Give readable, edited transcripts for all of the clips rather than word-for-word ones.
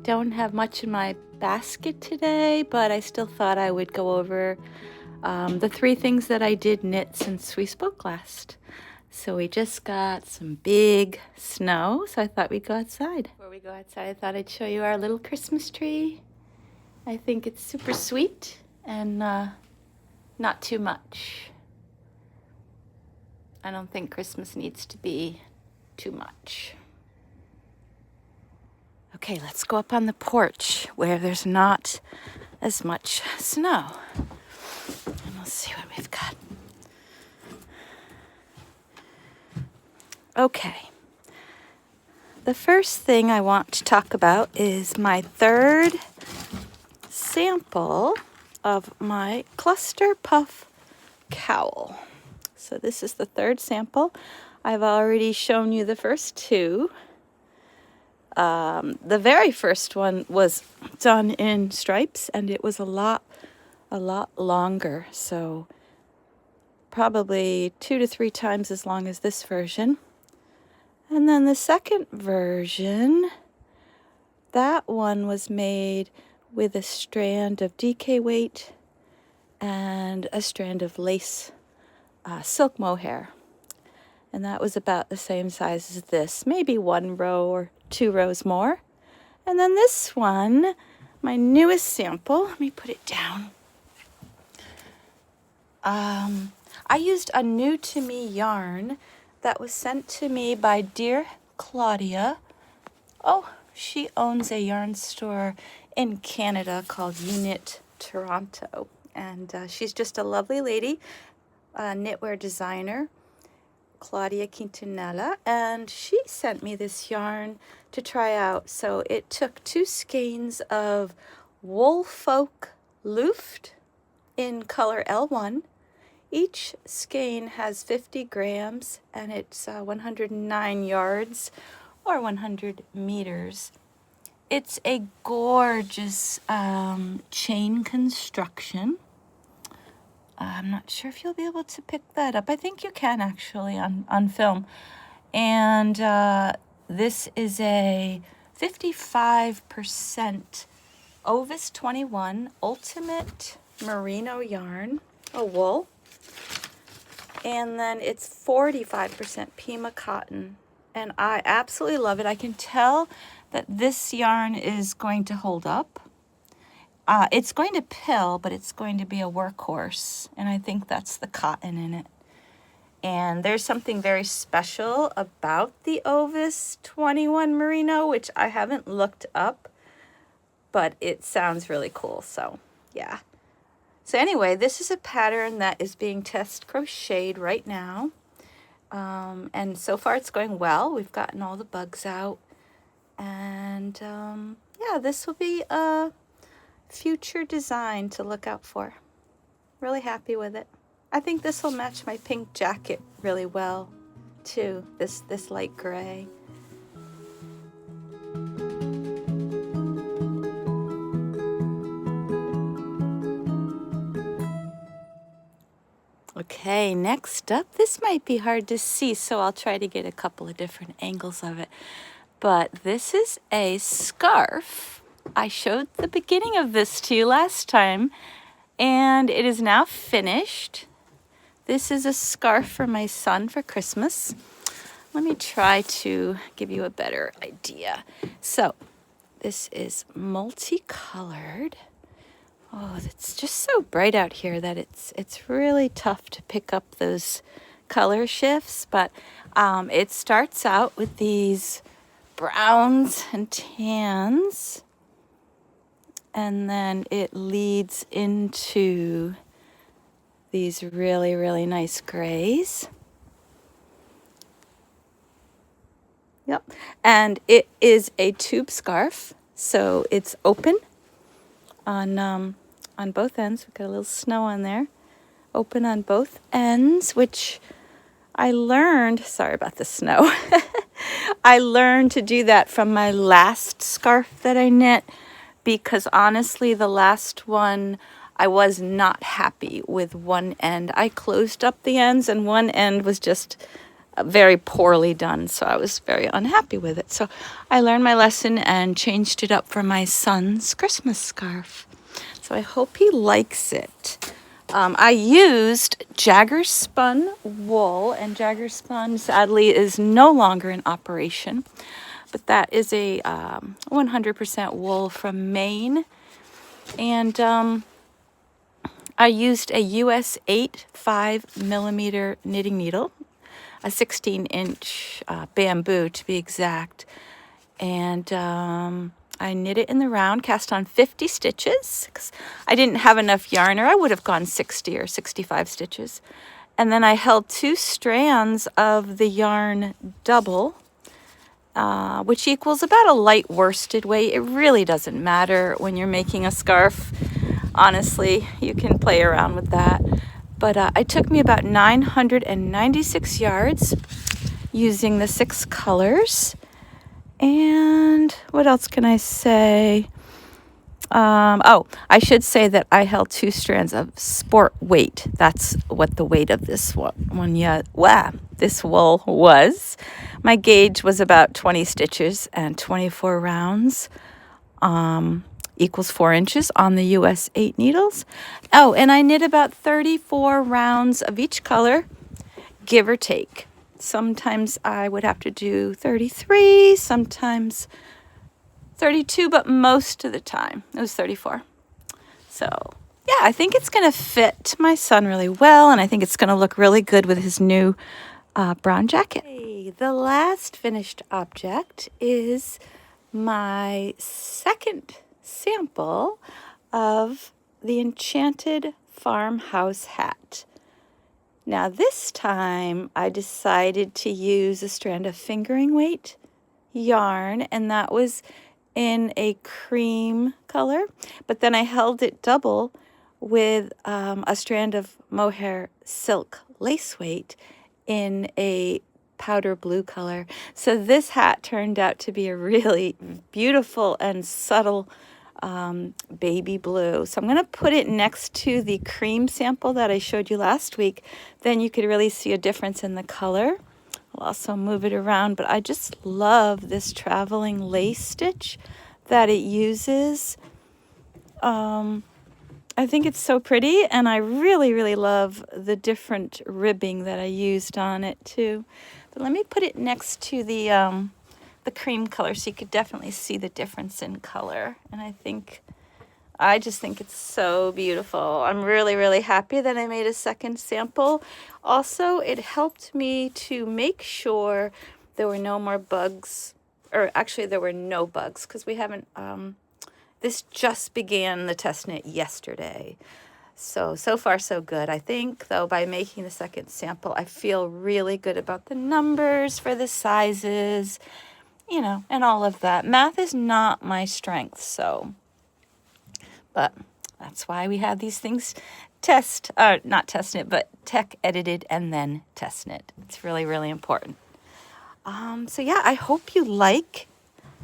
don't have much in my basket today, but I still thought I would go over the 3 things that I did knit since we spoke last. So we just got some big snow, so I thought we'd go outside. Before we go outside, I thought I'd show you our little Christmas tree. I think it's super sweet and not too much. I don't think Christmas needs to be too much. Okay, let's go up on the porch where there's not as much snow. And we'll see what we've got. Okay. The first thing I want to talk about is my 3rd sample of my cluster puff cowl. So this is the 3rd sample. I've already shown you the first 2. The very first one was done in stripes, and it was a lot longer, so probably 2 to 3 times as long as this version. And then the second version, that one was made with a strand of DK weight and a strand of lace silk mohair. And that was about the same size as this, maybe 1 row or 2 rows more. And then this one, my newest sample, let me put it down. I used a new to me yarn that was sent to me by dear Claudia. Oh, she owns a yarn store in Canada called Unit Toronto. And she's just a lovely lady, a knitwear designer, Claudia Quintanilla, and she sent me this yarn to try out. So it took 2 skeins of Woolfolk Luft in color L1. Each skein has 50 grams, and it's 109 yards or 100 meters. It's a gorgeous chain construction. I'm not sure if you'll be able to pick that up. I think you can actually on film. And this is a 55% Ovis 21 Ultimate Merino yarn, a wool. And then it's 45% Pima cotton. And I absolutely love it. I can tell that this yarn is going to hold up. It's going to pill, but it's going to be a workhorse. And I think that's the cotton in it. And there's something very special about the Ovis 21 Merino, which I haven't looked up, but it sounds really cool. So, yeah. So anyway, this is a pattern that is being test crocheted right now. And so far it's going well. We've gotten all the bugs out. And yeah, this will be a future design to look out for. Really happy with it. I think this will match my pink jacket really well too, this light gray. Okay, next up, this might be hard to see, so I'll try to get a couple of different angles of it. But this is a scarf. I showed the beginning of this to you last time, and it is now finished. This is a scarf for my son for Christmas. Let me try to give you a better idea. So, this is multicolored. Oh, it's just so bright out here that it's really tough to pick up those color shifts. But it starts out with these browns and tans, and then it leads into these really, really nice grays. Yep, and it is a tube scarf, so it's open on both ends. We've got a little snow on there. Open on both ends, which I learned, sorry about the snow. I learned to do that from my last scarf that I knit, because honestly, the last one, I was not happy with one end. I closed up the ends, and one end was just very poorly done, so I was very unhappy with it. So I learned my lesson and changed it up for my son's Christmas scarf. So I hope he likes it. I used Jagger Spun wool, and Jagger Spun sadly is no longer in operation, but that is a 100% wool from Maine. And I used a US 8 5mm knitting needle, a 16-inch bamboo to be exact, and I knit it in the round, cast on 50 stitches because I didn't have enough yarn, or I would have gone 60 or 65 stitches. And then I held 2 strands of the yarn double, which equals about a light worsted weight. It really doesn't matter when you're making a scarf. Honestly, you can play around with that. But it took me about 996 yards using the 6 colors. And what else can I say? Oh, I should say that I held 2 strands of sport weight. That's what the weight of this this wool was. My gauge was about 20 stitches and 24 rounds. Equals 4 inches on the US 8 needles. Oh, and I knit about 34 rounds of each color, give or take. Sometimes I would have to do 33, sometimes 32, but most of the time it was 34. So yeah, I think it's going to fit my son really well, and I think it's going to look really good with his new brown jacket. Okay, the last finished object is my second sample of the Enchanted Farmhouse Hat. Now this time I decided to use a strand of fingering weight yarn, and that was in a cream color, but then I held it double with a strand of mohair silk lace weight in a powder blue color. So this hat turned out to be a really beautiful and subtle baby blue. So I'm going to put it next to the cream sample that I showed you last week. Then you could really see a difference in the color. I'll also move it around, but I just love this traveling lace stitch that it uses. I think it's so pretty, and I really, really love the different ribbing that I used on it too. But let me put it next to the cream color so you could definitely see the difference in color. And I just think it's so beautiful. I'm really, really happy that I made a second sample. Also, it helped me to make sure there were no more bugs, or actually there were no bugs, because we haven't, this just began the test knit yesterday. So far so good. I think, though, by making the second sample, I feel really good about the numbers for the sizes, you know, and all of that. Math is not my strength, but that's why we have these things not test knit, but tech edited and then test knit. It's really, really important. So yeah, I hope you like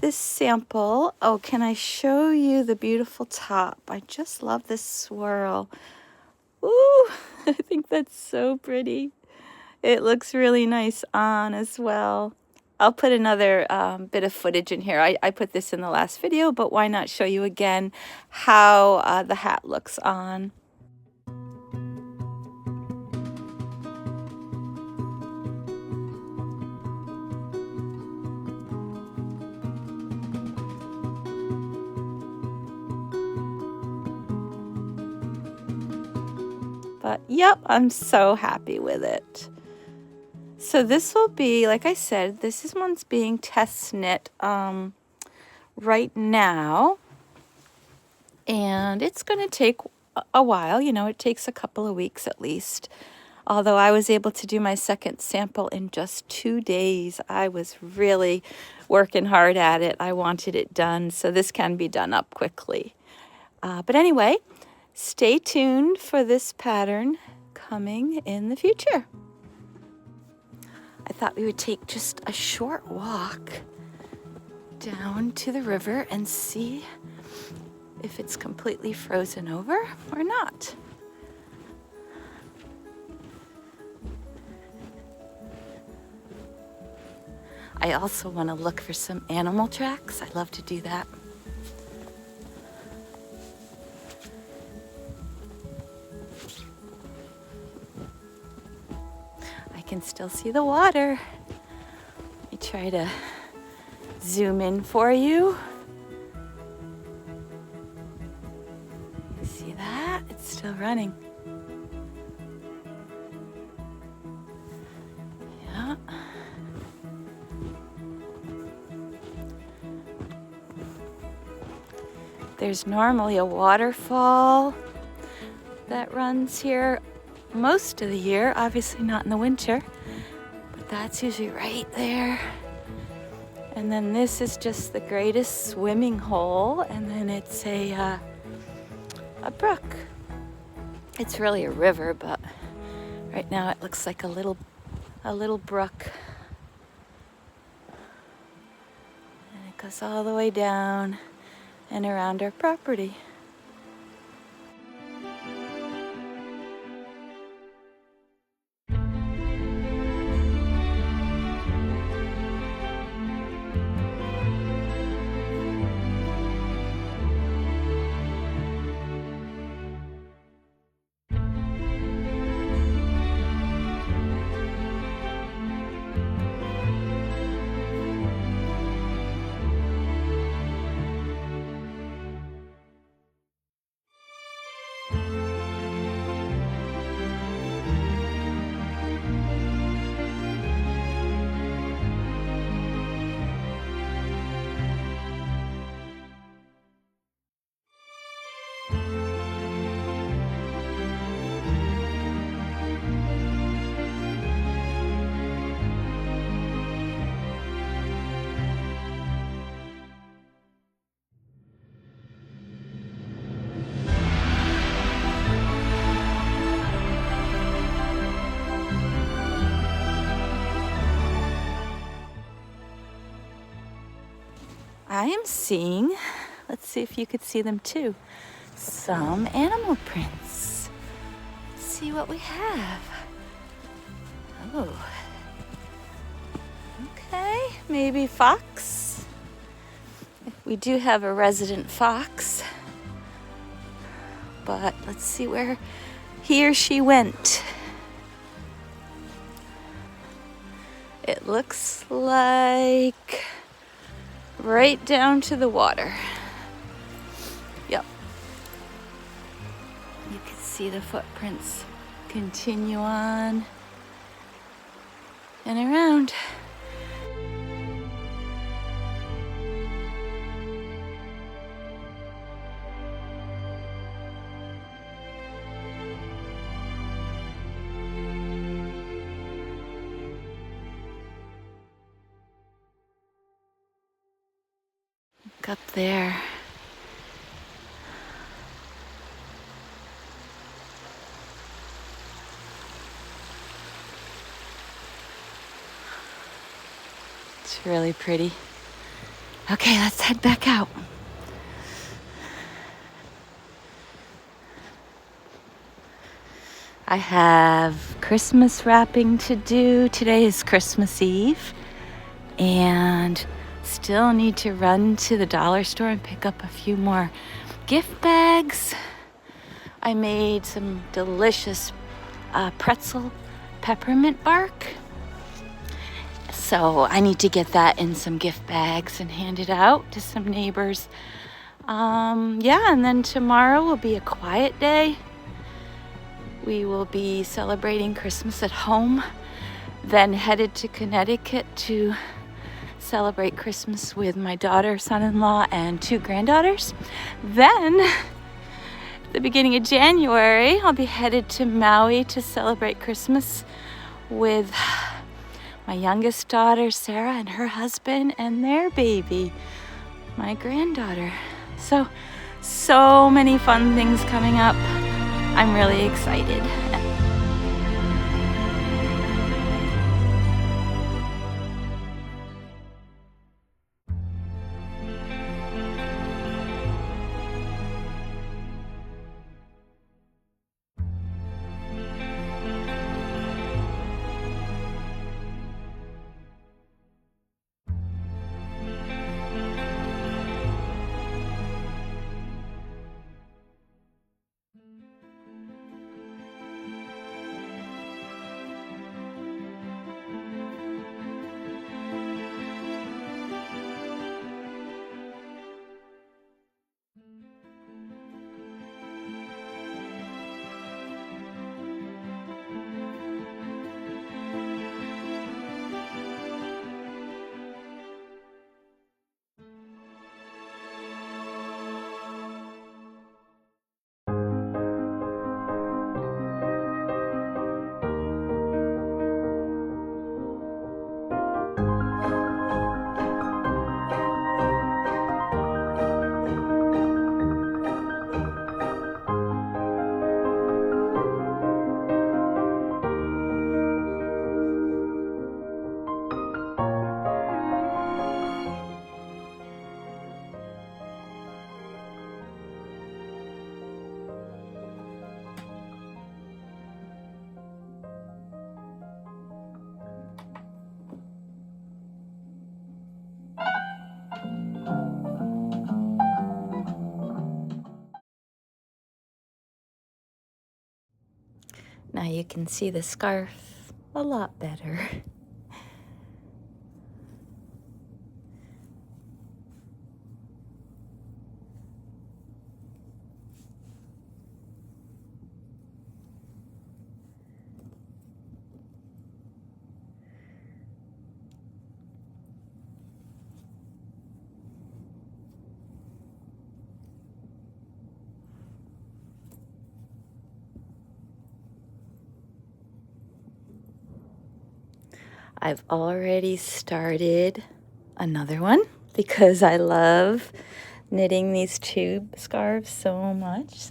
this sample. Oh, can I show you the beautiful top? I just love this swirl. Ooh, I think that's so pretty. It looks really nice on as well. I'll put another bit of footage in here. I put this in the last video, but why not show you again how the hat looks on. But yep, I'm so happy with it. So this will be, like I said, this one's being test knit right now. And it's going to take a while. You know, it takes a couple of weeks at least. Although I was able to do my second sample in just 2 days. I was really working hard at it. I wanted it done, so this can be done up quickly. But anyway, stay tuned for this pattern coming in the future. I thought we would take just a short walk down to the river and see if it's completely frozen over or not. I also want to look for some animal tracks. I love to do that. I can still see the water. Let me try to zoom in for you. You see that? It's still running. Yeah. There's normally a waterfall that runs here most of the year, obviously not in the winter, but that's usually right there. And then this is just the greatest swimming hole, and then it's a brook. It's really a river, but right now it looks like a little brook. And it goes all the way down and around our property. I am seeing, let's see if you could see them too, some animal prints. Let's see what we have. Oh, okay, maybe fox. We do have a resident fox, but let's see where he or she went. It looks like right down to the water. Yep. You can see the footprints continue on and around. Look up there. It's really pretty. Okay, let's head back out. I have Christmas wrapping to do. Today is Christmas Eve, and still need to run to the dollar store and pick up a few more gift bags. I made some delicious pretzel peppermint bark. So I need to get that in some gift bags and hand it out to some neighbors. Yeah, and then tomorrow will be a quiet day. We will be celebrating Christmas at home, then headed to Connecticut to celebrate Christmas with my daughter, son-in-law, and 2 granddaughters. Then, at the beginning of January, I'll be headed to Maui to celebrate Christmas with my youngest daughter, Sarah, and her husband, and their baby, my granddaughter. So many fun things coming up. I'm really excited. Now you can see the scarf a lot better. I've already started another one because I love knitting these tube scarves so much.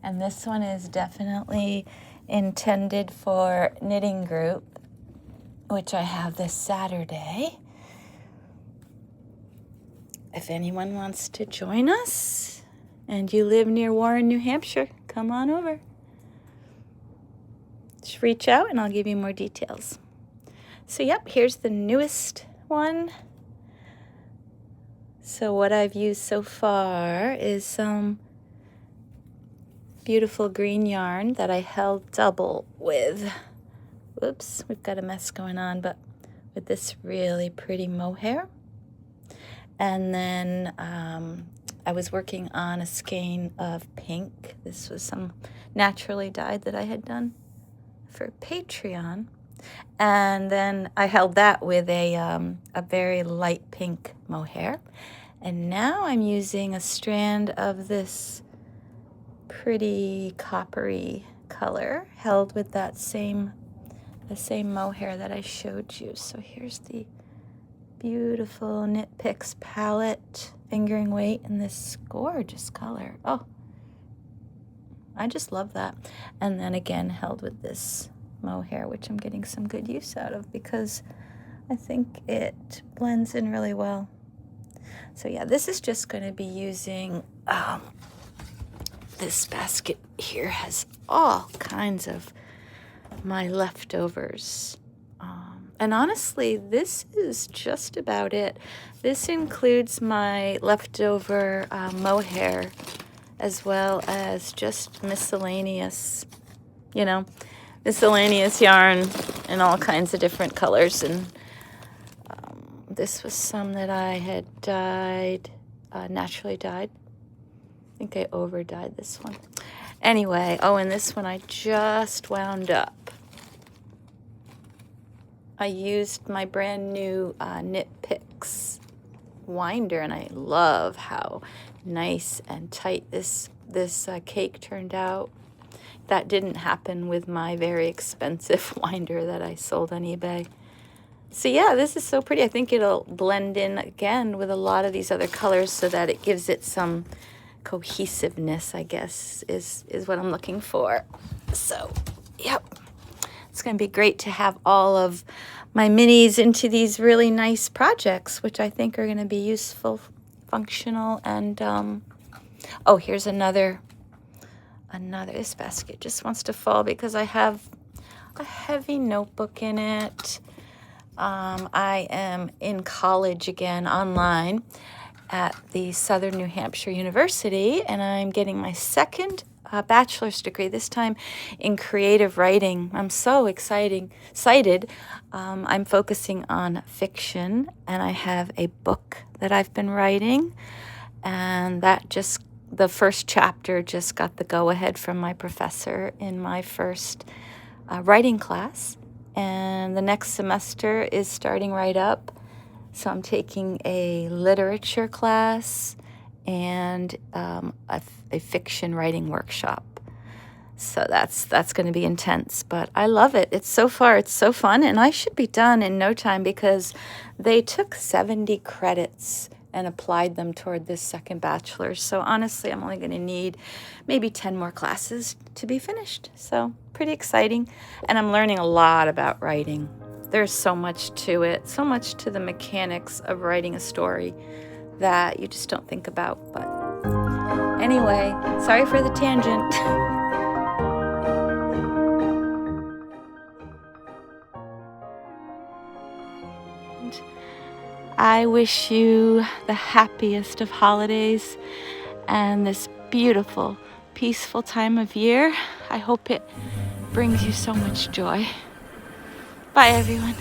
And this one is definitely intended for knitting group, which I have this Saturday. If anyone wants to join us and you live near Warren, New Hampshire, come on over. Just reach out and I'll give you more details. So yep, here's the newest one. So what I've used so far is some beautiful green yarn that I held double with. Whoops, we've got a mess going on, but with this really pretty mohair. And then I was working on a skein of pink. This was some naturally dyed that I had done for Patreon. And then I held that with a very light pink mohair. And now I'm using a strand of this pretty coppery color held with that the same mohair that I showed you. So here's the beautiful Knit Picks palette, fingering weight in this gorgeous color. Oh, I just love that. And then again held with this mohair, which I'm getting some good use out of because I think it blends in really well. So yeah, this is just going to be using, this basket here has all kinds of my leftovers. And honestly, this is just about it. This includes my leftover mohair as well as just miscellaneous, miscellaneous yarn in all kinds of different colors. And this was some that I had dyed, naturally dyed. I think I over dyed this one. Anyway, and this one I just wound up. I used my brand new Knit Picks winder, and I love how nice and tight this cake turned out. That didn't happen with my very expensive winder that I sold on eBay. So yeah, this is so pretty. I think it'll blend in again with a lot of these other colors so that it gives it some cohesiveness, I guess, is what I'm looking for. So, yep. It's going to be great to have all of my minis into these really nice projects, which I think are going to be useful, functional, and here's another. This basket just wants to fall because I have a heavy notebook in it. I am in college again, online, at the Southern New Hampshire University, and I'm getting my second bachelor's degree, this time in creative writing. I'm so excited. I'm focusing on fiction, and I have a book that I've been writing, and the first chapter just got the go-ahead from my professor in my first writing class, and the next semester is starting right up. So I'm taking a literature class and a fiction writing workshop. So that's going to be intense, but I love it. It's so fun, and I should be done in no time because they took 70 credits and applied them toward this second bachelor's. So honestly, I'm only going to need maybe 10 more classes to be finished. So pretty exciting, and I'm learning a lot about writing. There's so much to it, so much to the mechanics of writing a story that you just don't think about. But anyway, sorry for the tangent. I wish you the happiest of holidays and this beautiful, peaceful time of year. I hope it brings you so much joy. Bye, everyone.